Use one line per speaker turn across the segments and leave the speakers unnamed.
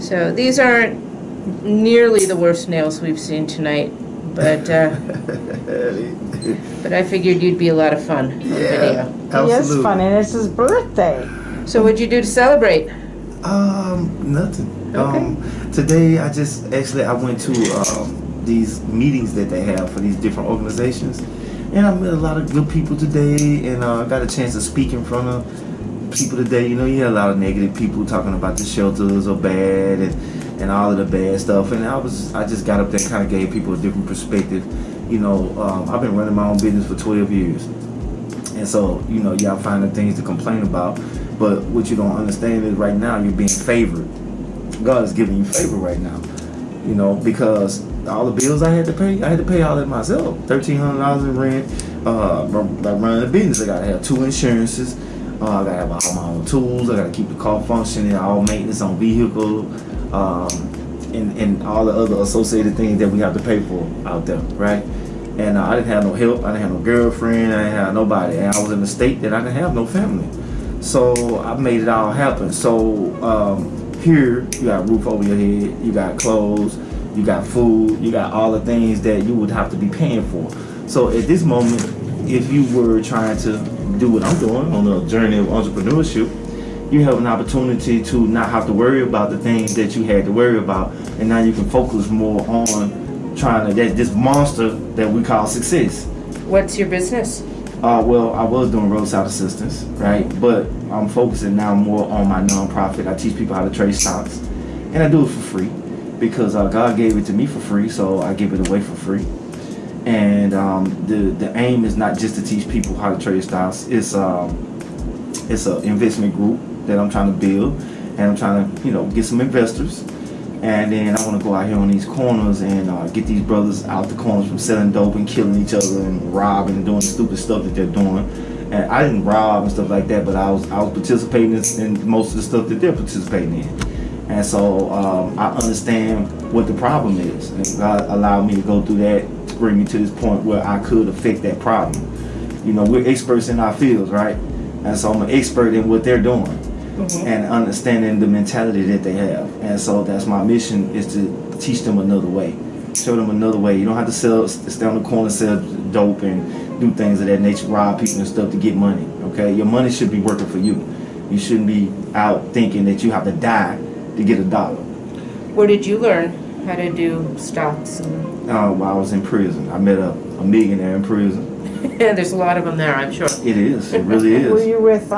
So these aren't nearly the worst nails we've seen tonight, but but I figured you'd be a lot of fun on video.
Absolutely.
He is fun, and it's his birthday.
So what'd you do to celebrate?
Nothing.
Okay.
Today I went to these meetings that they have for these different organizations, and I met a lot of good people today, and I got a chance to speak in front of people today. You know, you had a lot of negative people talking about the shelters are bad and all of the bad stuff, and I just got up there and kind of gave people a different perspective. You know, I've been running my own business for 12 years, and so, you know, y'all finding things to complain about, but what you don't understand is right now you're being favored. God is giving you favor right now, you know, because all the bills I had to pay all that myself. $1,300 in rent, like running a business, I gotta have 2 insurances, I gotta have all my own tools, I gotta keep the car functioning, all maintenance on vehicle, and all the other associated things that we have to pay for out there, right? And I didn't have no help, I didn't have no girlfriend, I didn't have nobody, and I was in a state that I didn't have no family. So I made it all happen. So here, you got a roof over your head, you got clothes, you got food, you got all the things that you would have to be paying for. So at this moment, if you were trying to do what I'm doing on the journey of entrepreneurship, you have an opportunity to not have to worry about the things that you had to worry about, and now you can focus more on trying to this monster that we call success.
What's your business?
Well, I was doing roadside assistance, right? But I'm focusing now more on my nonprofit. I teach people how to trade stocks, and I do it for free because God gave it to me for free, so I give it away for free. And the aim is not just to teach people how to trade stocks. It's an investment group that I'm trying to build, and I'm trying to, you know, get some investors. And then I want to go out here on these corners and get these brothers out the corners from selling dope and killing each other and robbing and doing stupid stuff that they're doing. And I didn't rob and stuff like that, but I was participating in most of the stuff that they're participating in. And so I understand what the problem is, and God allowed me to go through that to bring me to this point where I could affect that problem. You know, we're experts in our fields, right? And so I'm an expert in what they're doing. Mm-hmm. And understanding the mentality that they have. And so that's my mission, is to teach them another way. Show them another way. You don't have to stay on the corner and sell dope and do things of that nature, rob people and stuff to get money, okay? Your money should be working for you. You shouldn't be out thinking that you have to die to get $1.
Where did you learn how to do stocks?
While I was in prison. I met a millionaire in prison.
There's a lot of them there, I'm sure.
It is. It really is.
Were you with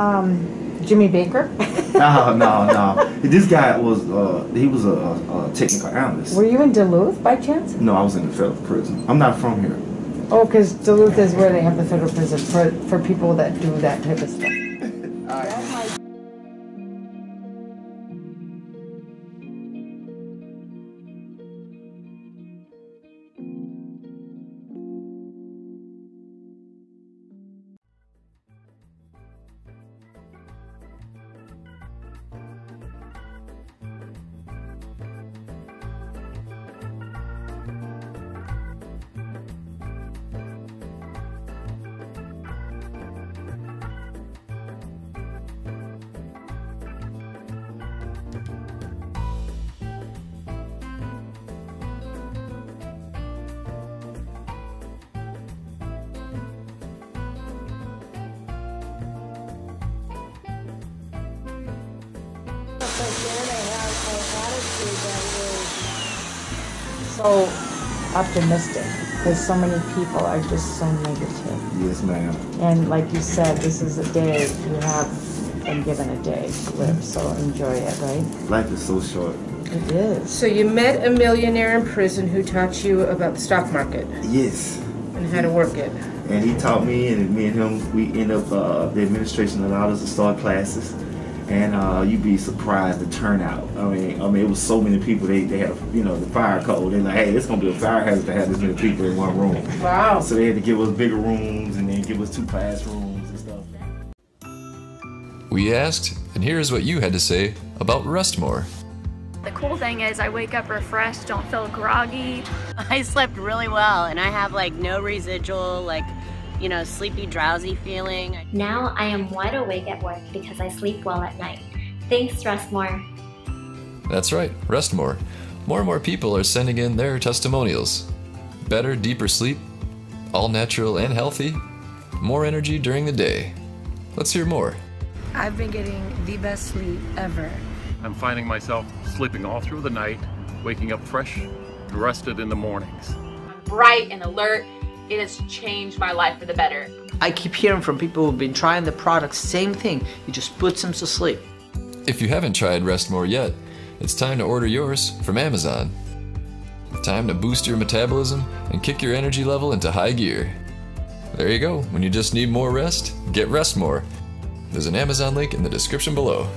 Jimmy Baker?
No. This guy was, he was a technical analyst.
Were you in Duluth by chance?
No, I was in the federal prison. I'm not from here.
Oh, because Duluth is where they have the federal prison for people that do that type of stuff. So optimistic, because so many people are just so negative.
Yes, ma'am.
And like you said, this is a day you have been given a day to live, so enjoy it, right?
Life is so short.
It is.
So you met a millionaire in prison who taught you about the stock market.
Yes.
And how to work it.
And he taught me, and me and him, we end up, the administration allowed us to start classes. And you'd be surprised the turnout. I mean, it was so many people. They have, you know, the fire code. They're like, hey, it's gonna be a fire hazard to have this many people in one room.
Wow.
So they had to give us bigger rooms and then give us 2 classrooms and stuff.
We asked, and here's what you had to say about Rustmore.
The cool thing is I wake up refreshed, don't feel groggy.
I slept really well, and I have like no residual, like, you know, sleepy, drowsy feeling.
Now I am wide awake at work because I sleep well at night. Thanks, Rustmore.
That's right, rest more. More and more people are sending in their testimonials. Better, deeper sleep, all natural and healthy, more energy during the day. Let's hear more.
I've been getting the best sleep ever.
I'm finding myself sleeping all through the night, waking up fresh and rested in the mornings.
I'm bright and alert. It has changed my life for the better.
I keep hearing from people who've been trying the product, same thing. It just puts them to sleep.
If you haven't tried Rest More yet, it's time to order yours from Amazon. Time to boost your metabolism and kick your energy level into high gear. There you go. When you just need more rest, get Rest More. There's an Amazon link in the description below.